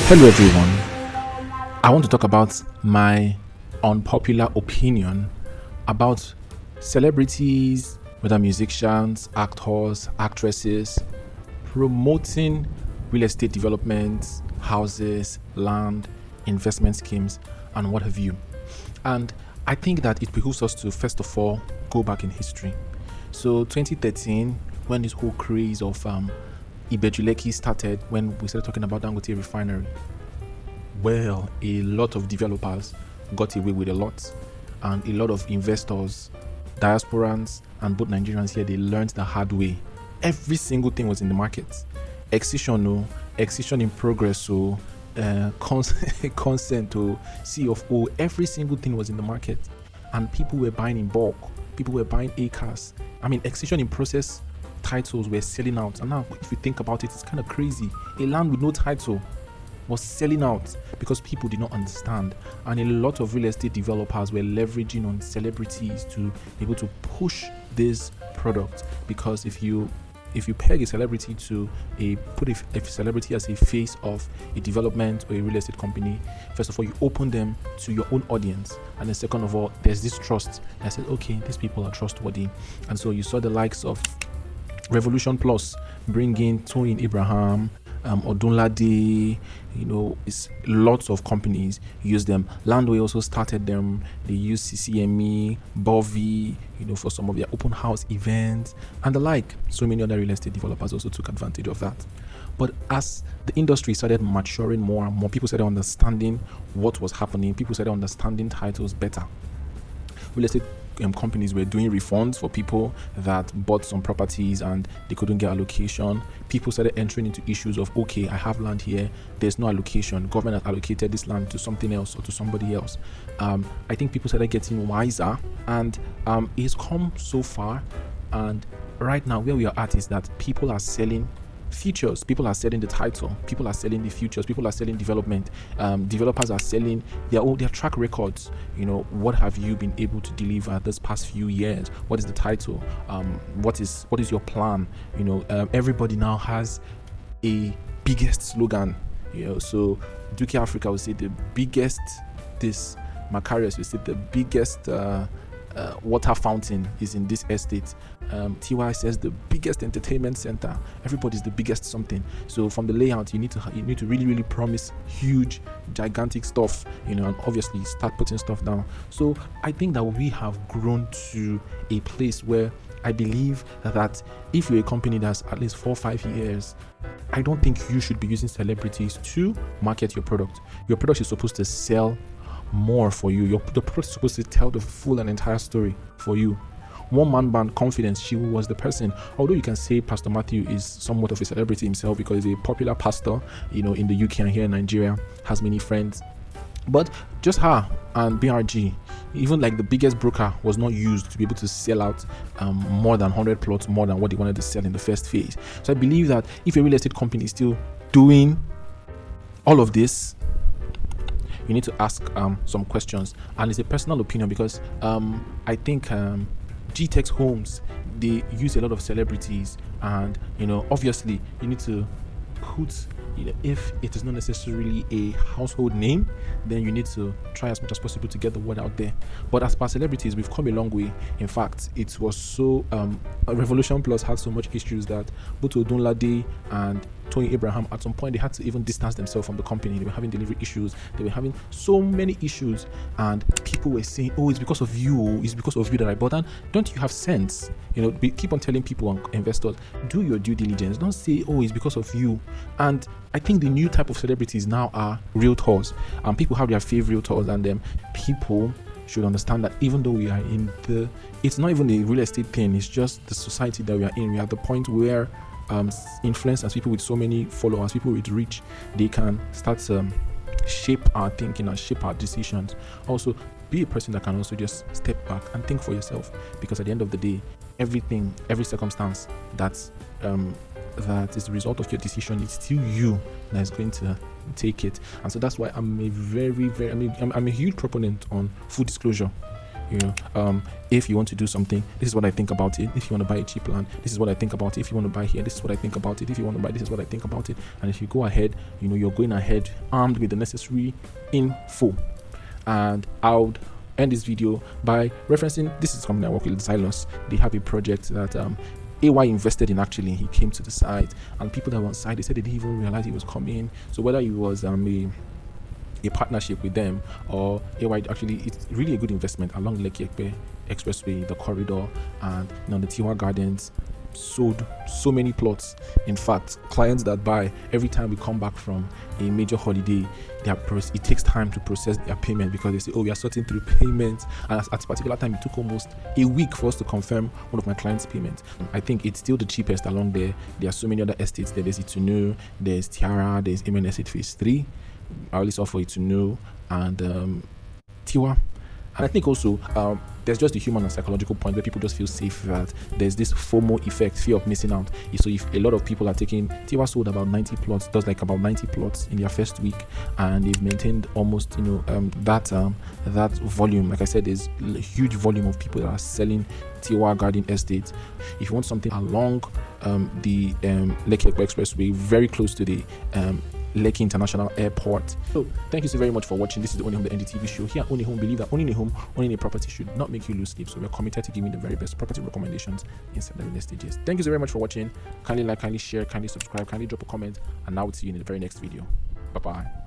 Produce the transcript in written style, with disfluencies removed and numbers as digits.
Hello everyone. I want to talk about my unpopular opinion about celebrities, whether musicians, actors, actresses, promoting real estate development, houses, land, investment schemes, and what have you. And I think that it behooves us to first of all go back in history. So 2013, when this whole craze of Ibejuleki started, when we started talking about Dangote refinery, well, a lot of developers got away with a lot, and a lot of investors, diasporans, and both Nigerians here, they learned the hard way. Every single thing was in the market. Excision, no, excision in progress, so consent to C of O, every single thing was in the market, and people were buying in bulk. People were buying acres. I mean, excision in process titles were selling out. And now, if you think about it, it's kind of crazy. A land with no title was selling out because people did not understand. And a lot of real estate developers were leveraging on celebrities to be able to push this product. Because if you peg a celebrity to put a celebrity as a face of a development or a real estate company, first of all, you open them to your own audience, and then second of all, there's this trust. I said, okay, these people are trustworthy. And so you saw the likes of Revolution Plus bring in Toyin Abraham, Odunlade, it's lots of companies use them. Landway also started them. They use CCME, Bovi, for some of their open house events and the like. So many other real estate developers also took advantage of that. But as the industry started maturing more and more, people started understanding what was happening. People started understanding titles better. Real estate companies were doing refunds for people that bought some properties and they couldn't get allocation. People started entering into issues of, okay, I have land here, there's no allocation. Government has allocated this land to something else or to somebody else. I think people started getting wiser, and it's come so far. And right now, where we are at is that people are selling futures, people are selling the title, people are selling the futures, people are selling development, developers are selling their track records. What have you been able to deliver this past few years? What is the title? What is your plan? Everybody now has a biggest slogan. So Duke Africa will say the biggest this, Macarius will say the biggest water fountain is in this estate. Tiwa says the biggest entertainment center. Everybody's the biggest something. So from the layout, you need to really promise huge, gigantic stuff, and obviously start putting stuff down. So I think that we have grown to a place where I believe that if you're a company that's at least 4 or 5 years, I don't think you should be using celebrities to market your product. Your product is supposed to sell more for you. The product is supposed to tell the full and entire story for you. One man band Confidence, she was the person. Although you can say Pastor Matthew is somewhat of a celebrity himself because he's a popular pastor, in the UK and here in Nigeria, has many friends. But just her and BRG, even like the biggest broker, was not used to be able to sell out more than 100 plots, more than what they wanted to sell in the first phase. So I believe that if a real estate company is still doing all of this, you need to ask some questions. And it's a personal opinion because I think GTEX homes, they use a lot of celebrities, and obviously you need to put, if it is not necessarily a household name, then you need to try as much as possible to get the word out there. But as per celebrities, we've come a long way. In fact, it was so Revolution Plus had so much issues that both Odunlade and Toyin Abraham, at some point, they had to even distance themselves from the company. They were having delivery issues. They were having so many issues, and people were saying, "Oh, it's because of you. It's because of you that I bought." And don't you have sense? Keep on telling people and investors, do your due diligence. Don't say, "Oh, it's because of you." And I think the new type of celebrities now are realtors, and people have their favorite realtors, and people should understand that even though we are it's not even a real estate thing. It's just the society that we are in. We are at the point where influencers, people with so many followers, people with reach, they can start to shape our thinking and shape our decisions. Also, be a person that can also just step back and think for yourself, because at the end of the day, every circumstance that is the result of your decision, it's still you that is going to take it. And so that's why I'm a huge proponent on full disclosure. if you want to do something, this is what I think about it. If you want to buy a cheap land, this is what I think about it. If you want to buy here, this is what I think about it. If you want to buy, this is what I think about it. And if you go ahead, you're going ahead armed with the necessary info. And I would end this video by referencing, this is a company I work with, Xylos. They have a project that AY invested in. Actually, he came to the site, and people that were on site, they said they didn't even realize he was coming. So whether it was a partnership with them or AY, actually it's really a good investment along Lekki Ekpe Expressway, the corridor, and the Tiwa Gardens sold so many plots. In fact, clients that buy, every time we come back from a major holiday, it takes time to process their payment, because they say, oh, we are sorting through payments. And at a particular time, it took almost a week for us to confirm one of my clients' payments. I think it's still the cheapest along there. There are so many other estates there. There's Itunu, there's Tiara, there's Amen Estate Phase 3. I always offer Itunu and Tiwa. And I think also there's just the human and psychological point where people just feel safe, that there's this FOMO effect, fear of missing out. So if a lot of people are taking, Tiwa sold about 90 plots, does like about 90 plots in their first week, and they've maintained almost that volume. Like I said, there's a huge volume of people that are selling Tiwa Garden Estate. If you want something along the Lekki Ekpe Expressway, very close to the Lekki International Airport. So thank you so very much for watching. This is the Ownahome, the NDTV show. Here at Ownahome, believe that owning a home, owning a property should not make you lose sleep. So we're committed to giving the very best property recommendations inside the real estate stages. Thank you so very much for watching. Kindly like, kindly share, kindly subscribe, kindly drop a comment, and I will see you in the very next video. Bye bye.